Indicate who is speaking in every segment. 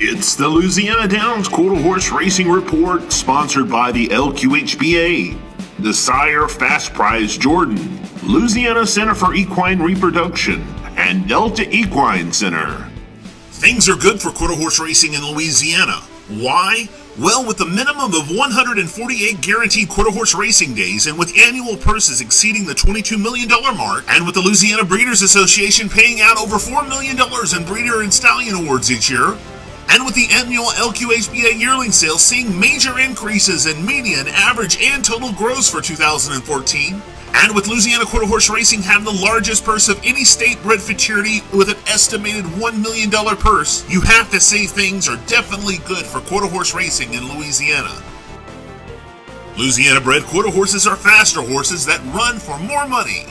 Speaker 1: It's the Louisiana Downs Quarter Horse Racing Report, sponsored by the LQHBA, the Sire Fast Prize Jordan, Louisiana Center for Equine Reproduction, and Delta Equine Center. Things are good for quarter horse racing in Louisiana. Why? Well, with a minimum of 148 guaranteed quarter horse racing days, and with annual purses exceeding the $22 million mark, and with the Louisiana Breeders Association paying out over $4 million in breeder and stallion awards each year, and with the annual LQHBA yearling sales seeing major increases in median, average, and total gross for 2014, and with Louisiana Quarter Horse Racing having the largest purse of any state-bred futurity with an estimated $1 million purse, you have to say things are definitely good for quarter horse racing in Louisiana. Louisiana-bred quarter horses are faster horses that run for more money.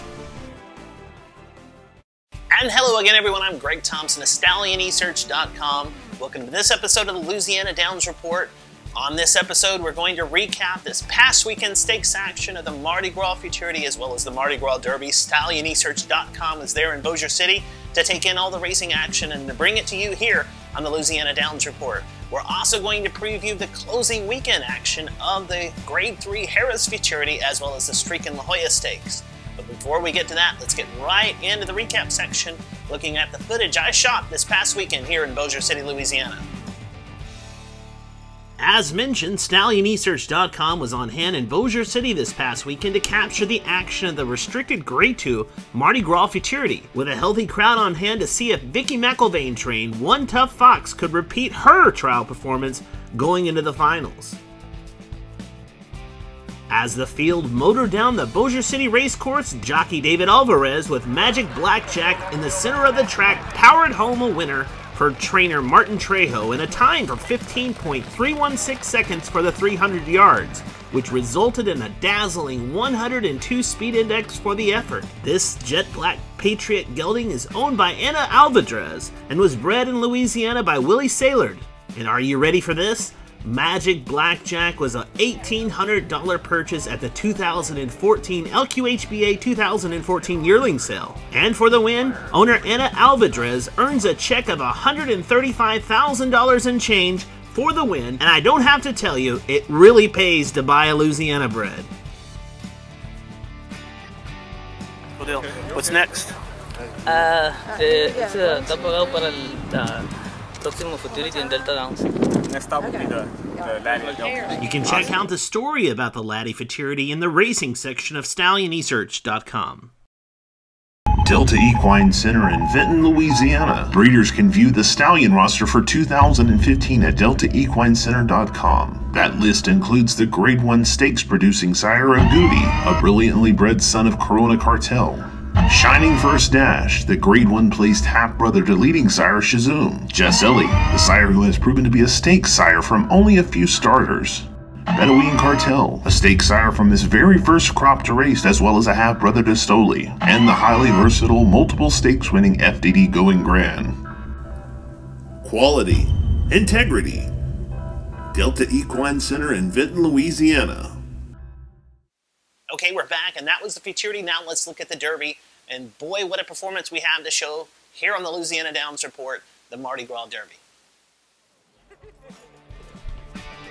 Speaker 2: And hello again, everyone. I'm Greg Thompson of STALLIONesearch.com. Welcome to this episode of the Louisiana Downs Report. On this episode, we're going to recap this past weekend stakes action of the Mardi Gras Futurity as well as the Mardi Gras Derby. STALLIONesearch.com is there in Bossier City to take in all the racing action and to bring it to you here on the Louisiana Downs Report. We're also going to preview the closing weekend action of the Grade 3 Harris Futurity as well as the Streakin' La Jolla Stakes. But before we get to that, let's get right into the recap section, looking at the footage I shot this past weekend here in Bossier City, Louisiana. As mentioned, STALLIONesearch.com was on hand in Bossier City this past weekend to capture the action of the restricted Grade 2 Mardi Gras Futurity, with a healthy crowd on hand to see if Vicky McIlvaine trained One Tough Fox could repeat her trial performance going into the finals. As the field motored down the Bossier City racecourse, jockey David Alvarez with Magic Blackjack in the center of the track powered home a winner for trainer Martin Trejo in a time for 15.316 seconds for the 300 yards, which resulted in a dazzling 102 speed index for the effort. This jet black Patriot gelding is owned by Anna Alvarez and was bred in Louisiana by Willie Saylord. And are you ready for this? Magic Blackjack was a $1,800 purchase at the 2014 LQHBA 2014 yearling sale. And for the win, owner Anna Alvarez earns a check of $135,000 in change for the win, and I don't have to tell you, it really pays to buy a Louisiana bred. What's next?
Speaker 3: It's está pagado para el próximo Futurity in Delta Downs.
Speaker 4: Next stop will be the Laddie.
Speaker 2: You can check out the story about the Laddie Futurity in the racing section of STALLIONesearch.com.
Speaker 1: Delta Equine Center in Vinton, Louisiana. Breeders can view the stallion roster for 2015 at deltaequincenter.com. That list includes the Grade 1 stakes producing sire Agouti, a brilliantly bred son of Corona Cartel. Shining First Dash, the Grade 1 placed half-brother to leading sire Shazoom. Jess Ellie, the sire who has proven to be a stakes sire from only a few starters. Bedouin Cartel, a stakes sire from his very first crop to race, as well as a half-brother to Stoli. And the highly versatile, multiple stakes-winning FDD Going Grand. Quality. Integrity. Delta Equine Center in Vinton, Louisiana.
Speaker 2: Okay, we're back, and that was the Futurity. Now let's look at the Derby. And boy, what a performance we have to show here on the Louisiana Downs Report, the Mardi Gras Derby.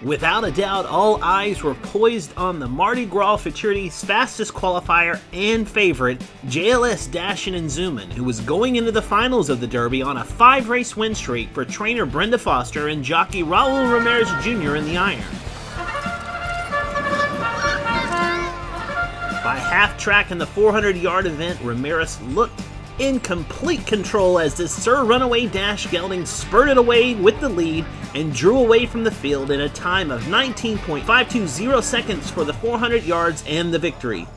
Speaker 2: Without a doubt, all eyes were poised on the Mardi Gras Futurity's fastest qualifier and favorite, JLS Dashin' and Zoomin', who was going into the finals of the Derby on a 5-race win streak for trainer Brenda Foster and jockey Raul Ramirez Jr. in the iron. By half-track in the 400-yard event, Ramirez looked in complete control as this Sir Runaway Dash gelding spurted away with the lead and drew away from the field in a time of 19.520 seconds for the 400 yards and the victory.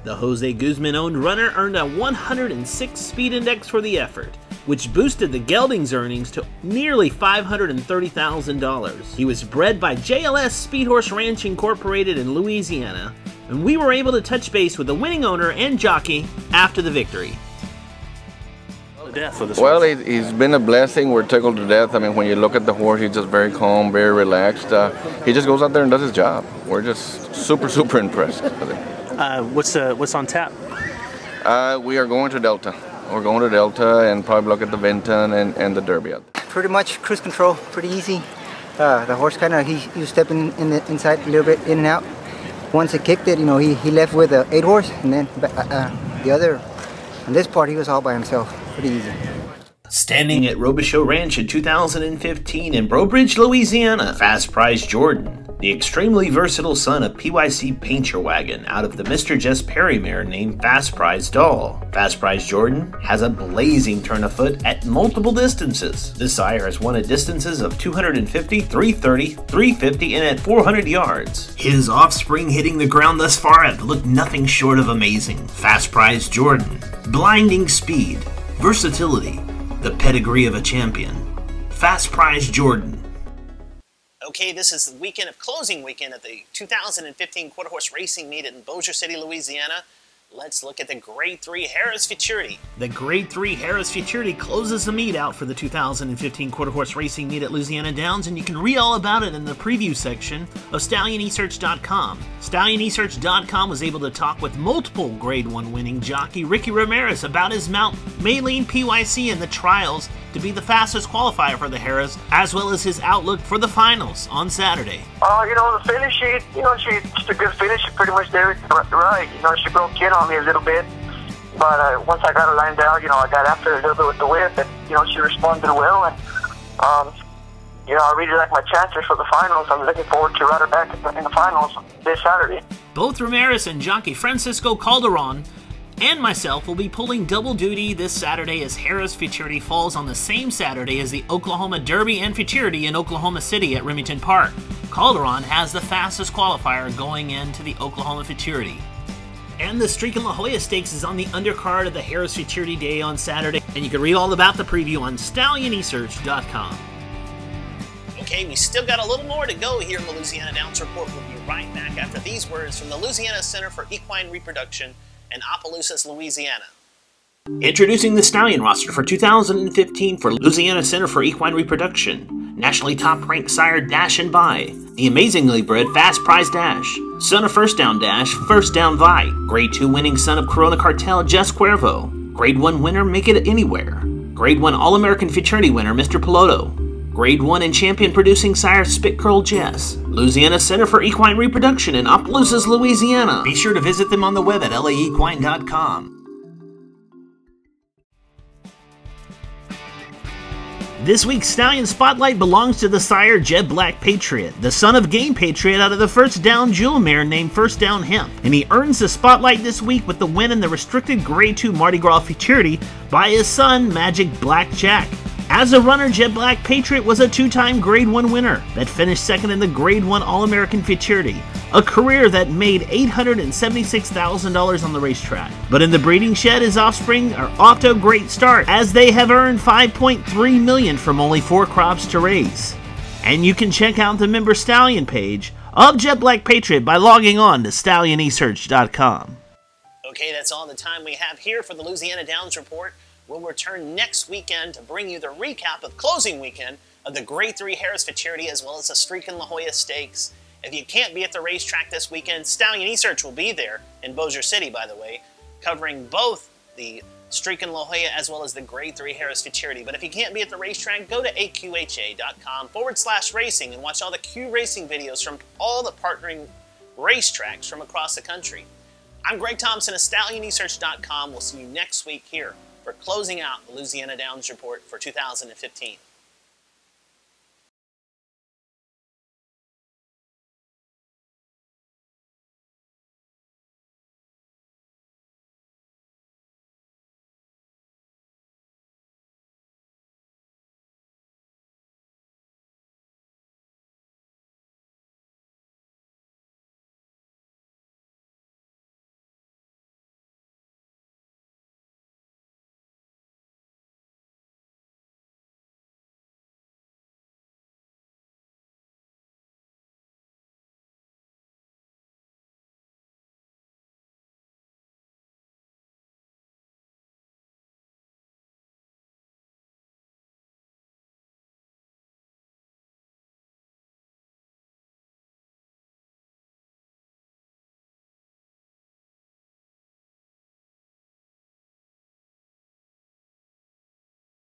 Speaker 2: The Jose Guzman-owned runner earned a 106 speed index for the effort, which boosted the gelding's earnings to nearly $530,000. He was bred by JLS Speedhorse Ranch Incorporated in Louisiana, and we were able to touch base with the winning owner and jockey after the victory.
Speaker 5: Well, it's been a blessing. We're tickled to death. I mean, when you look at the horse, he's just very calm, very relaxed. He just goes out there and does his job. We're just super, super impressed with him.
Speaker 6: What's on tap?
Speaker 5: We are going to Delta. We're going to Delta and probably look at the Vinton and the Derby out there.
Speaker 7: pretty much cruise control, pretty easy. The horse kind of, he was stepping in the inside a little bit, in and out. Once it kicked it, you know, he left with an 8 horse, and then the other, on this part, he was all by himself, pretty easy.
Speaker 2: Standing at Robichaux Ranch in 2015 in Brobridge, Louisiana, Fast Prize Jordan, the extremely versatile son of PYC Paint Your Wagon out of the Mr. Jess Perry mare named Fast Prize Doll. Fast Prize Jordan has a blazing turn of foot at multiple distances. This sire has won at distances of 250, 330, 350, and at 400 yards. His offspring hitting the ground thus far have looked nothing short of amazing. Fast Prize Jordan, blinding speed, versatility, the pedigree of a champion. Fast Prize Jordan. Okay, this is the weekend of closing weekend at the 2015 Quarter Horse Racing Meet in Bossier City, Louisiana. Let's look at the Grade 3 Harris Futurity. The Grade 3 Harris Futurity closes the meet out for the 2015 Quarter Horse Racing Meet at Louisiana Downs, and you can read all about it in the preview section of StallionEsearch.com. StallionEsearch.com was able to talk with multiple Grade 1 winning jockey Ricky Ramirez about his mount Maylene PYC in the trials to be the fastest qualifier for the Harris, as well as his outlook for the finals on Saturday.
Speaker 8: You know, the finish, she's just a good finish. She pretty much did it right. You know, she broke in on me a little bit, but once I got her lined out, you know, I got after her a little bit with the whip, and, you know, she responded well, and, you know, I really like my chances for the finals. I'm looking forward to ride her back in the finals this Saturday.
Speaker 2: Both Ramirez and jockey Francisco Calderon and myself will be pulling double duty this Saturday as Harris Futurity falls on the same Saturday as the Oklahoma Derby and Futurity in Oklahoma City at Remington Park. Calderon has the fastest qualifier going into the Oklahoma Futurity. And the Streak in La Jolla Stakes is on the undercard of the Harris Futurity Day on Saturday, and you can read all about the preview on StallionEsearch.com. Okay, we still got a little more to go here in the Louisiana Downs Report. We'll be right back after these words from the Louisiana Center for Equine Reproduction in Opelousas, Louisiana. Introducing the stallion roster for 2015 for Louisiana Center for Equine Reproduction. Nationally top-ranked sire Dash and Vi. The amazingly bred Fast Prize Dash. Son of First Down Dash, First Down Vi. Grade 2 winning son of Corona Cartel Jess Cuervo. Grade 1 winner Make It Anywhere. Grade 1 All-American Futurity winner Mr. Piloto. Grade 1 and champion producing sire Spit Curl Jess. Louisiana Center for Equine Reproduction in Opelousas, Louisiana. Be sure to visit them on the web at laequine.com. This week's Stallion Spotlight belongs to the sire Jet Black Patriot, the son of Game Patriot out of the First Down Jewel mare named First Down Hemp, and he earns the spotlight this week with the win in the restricted Grade 2 Mardi Gras Futurity by his son Magic Black Jack. As a runner, Jet Black Patriot was a 2-time Grade 1 winner that finished second in the Grade 1 All-American Futurity, a career that made $876,000 on the racetrack. But in the breeding shed, his offspring are off to a great start, as they have earned $5.3 million from only 4 crops to raise. And you can check out the member stallion page of Jet Black Patriot by logging on to StallionEsearch.com. Okay, that's all the time we have here for the Louisiana Downs Report. We'll return next weekend to bring you the recap of closing weekend of the Grade 3 Harris Futurity as well as the Streak in La Jolla Stakes. If you can't be at the racetrack this weekend, Stallion Esearch will be there in Bossier City, by the way, covering both the Streak in La Jolla as well as the Grade 3 Harris Futurity. But if you can't be at the racetrack, go to aqha.com/racing and watch all the Q Racing videos from all the partnering racetracks from across the country. I'm Greg Thompson of StallionEsearch.com. We'll see you next week here for closing out the Louisiana Downs Report for 2015.